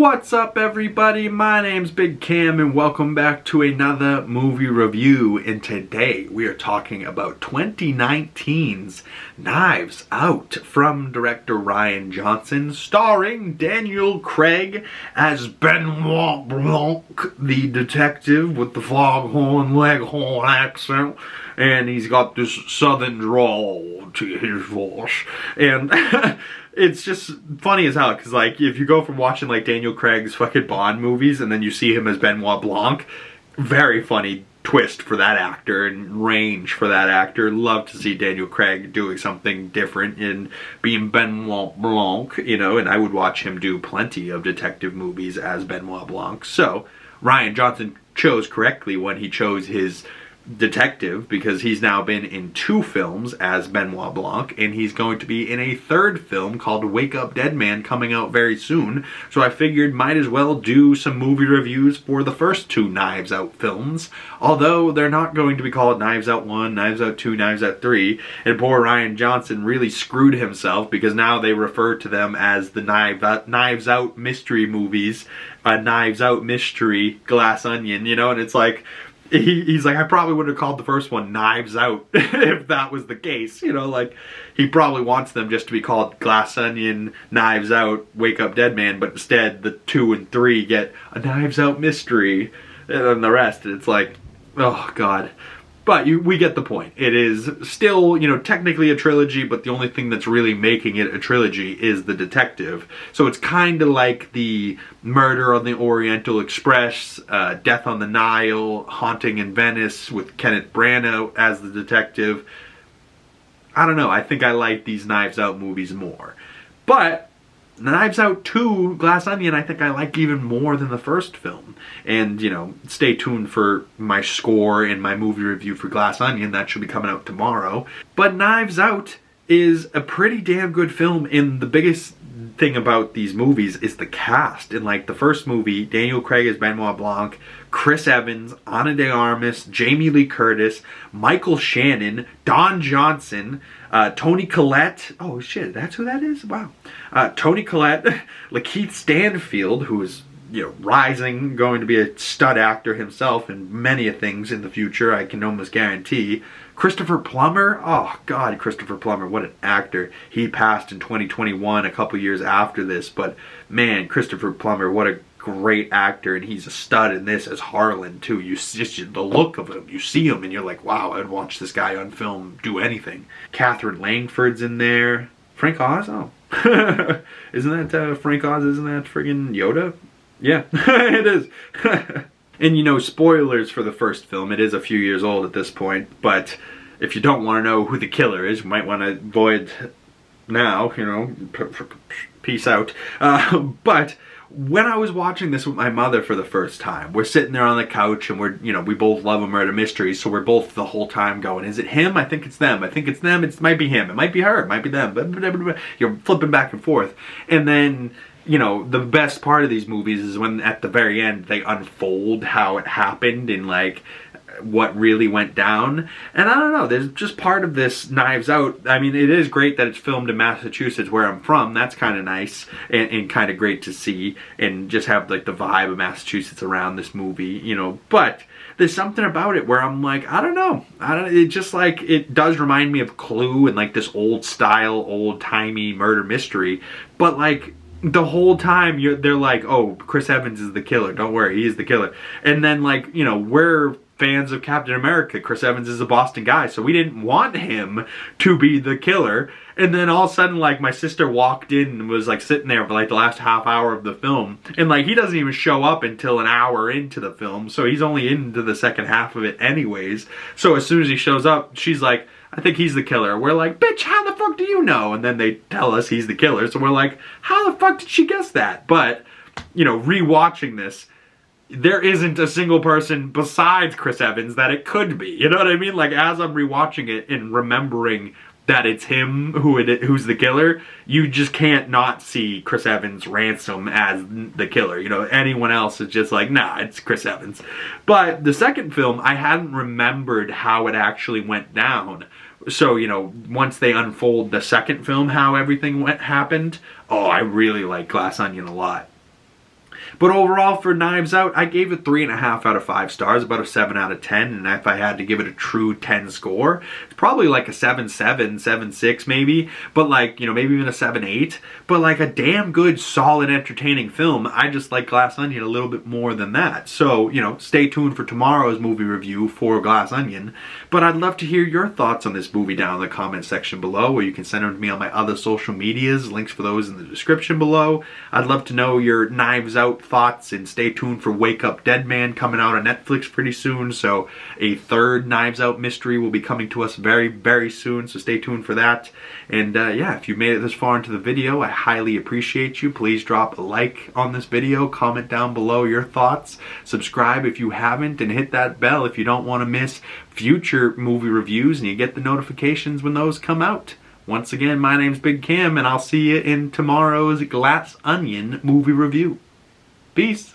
What's up, everybody? My name's Big Cam and welcome back to another movie review. And today we are talking about 2019's Knives Out from director Rian Johnson, starring Daniel Craig as Benoit Blanc, the detective with the foghorn leghorn accent. And he's got this southern drawl to his voice. And it's just funny as hell, because like if you go from watching like Daniel Craig's fucking Bond movies and then you see him as Benoit Blanc, very funny twist for that actor and range for that actor. Love to see Daniel Craig doing something different and being Benoit Blanc, you know, and I would watch him do plenty of detective movies as Benoit Blanc. So Rian Johnson chose correctly when he chose his detective, because he's now been in 2 films as Benoit Blanc, and he's going to be in a 3rd film called Wake Up Dead Man coming out very soon. So I figured might as well do some movie reviews for the first 2 Knives Out films, although they're not going to be called Knives Out 1, Knives Out 2, Knives Out 3, and poor Rian Johnson really screwed himself, because now they refer to them as the Knives Out mystery movies, a Knives Out mystery, Glass Onion, you know, and it's like, he's like, I probably would have called the first one Knives Out if that was the case, you know, like he probably wants them just to be called Glass Onion, Knives Out, Wake Up Dead Man, but instead the 2 and 3 get a Knives Out mystery, and then the rest, it's like, oh god. But we get the point. It is still, you know, technically a trilogy, but the only thing that's really making it a trilogy is the detective. So it's kind of like the Murder on the Oriental Express, Death on the Nile, Haunting in Venice with Kenneth Branagh as the detective. I don't know. I think I like these Knives Out movies more. But Knives Out 2, Glass Onion, I think I like even more than the first film. And, you know, stay tuned for my score and my movie review for Glass Onion. That should be coming out tomorrow. But Knives Out is a pretty damn good film, and the biggest thing about these movies is the cast. In like the first movie, Daniel Craig as Benoit Blanc, Chris Evans, Ana de Armas, Jamie Lee Curtis, Michael Shannon, Don Johnson, Toni Collette. Oh shit, that's who that is? Wow. Toni Collette, LAKEITH Stanfield, who is, you know, rising, going to be a stud actor himself in many things in the future, I can almost guarantee. Christopher Plummer, oh god, Christopher Plummer, what an actor. He passed in 2021, a couple years after this, but man, Christopher Plummer, what a great actor, and he's a stud in this as Harlan too. You just, the look of him, you see him and you're like, wow, I'd watch this guy on film do anything. Catherine Langford's in there. Frank Oz, oh. Isn't that Frank Oz, isn't that friggin' Yoda? Yeah, it is. And you know, spoilers for the first film, it is a few years old at this point, but if you don't want to know who the killer is, you might want to avoid now, you know, peace out. But when I was watching this with my mother for the first time, we're sitting there on the couch and we're, you know, we both love a murder mystery, so we're both the whole time going, is it him? I think it's them. I think it's them. It might be him. It might be her. It might be them. You're flipping back and forth. And then, you know, the best part of these movies is when at the very end they unfold how it happened and like what really went down. And I don't know, there's just part of this Knives Out. I mean, it is great that it's filmed in Massachusetts, where I'm from. That's kind of nice and kind of great to see, and just have like the vibe of Massachusetts around this movie, you know. But there's something about it where I'm like, I don't know. It just like, it does remind me of Clue and like this old style, old timey murder mystery. But like, the whole time they're like, oh, Chris Evans is the killer. Don't worry, he is the killer. And then like, you know, we're fans of Captain America. Chris Evans is a Boston guy, so we didn't want him to be the killer. And then all of a sudden, like, my sister walked in and was like sitting there for like the last half hour of the film, and like he doesn't even show up until an hour into the film, so he's only into the second half of it anyways. So as soon as he shows up, she's like, I think he's the killer. We're like, bitch, how the fuck do you know? And then they tell us he's the killer, so we're like, how the fuck did she guess that? But, you know, rewatching this, there isn't a single person besides Chris Evans that it could be. You know what I mean? Like, as I'm rewatching it and remembering that it's him who's the killer, you just can't not see Chris Evans' Ransom as the killer. You know, anyone else is just like, nah, it's Chris Evans. But the second film, I hadn't remembered how it actually went down. So, you know, once they unfold the second film, how everything happened, oh, I really like Glass Onion a lot. But overall for Knives Out, I gave it 3.5 out of 5 stars, about a 7 out of 10. And if I had to give it a true 10 score, it's probably like a 7.7, 7.6 maybe. But like, you know, maybe even a 7.8. But like a damn good, solid, entertaining film. I just like Glass Onion a little bit more than that. So, you know, stay tuned for tomorrow's movie review for Glass Onion. But I'd love to hear your thoughts on this movie down in the comment section below, or you can send them to me on my other social medias. Links for those in the description below. I'd love to know your Knives Out thoughts, and stay tuned for Wake Up Dead Man coming out on Netflix pretty soon. So a third Knives Out mystery will be coming to us very, very soon. So stay tuned for that. And yeah, if you made it this far into the video, I highly appreciate you. Please drop a like on this video, comment down below your thoughts, subscribe if you haven't, and hit that bell if you don't want to miss future movie reviews and you get the notifications when those come out. Once again, my name's Big Cam, and I'll see you in tomorrow's Glass Onion movie review. Peace.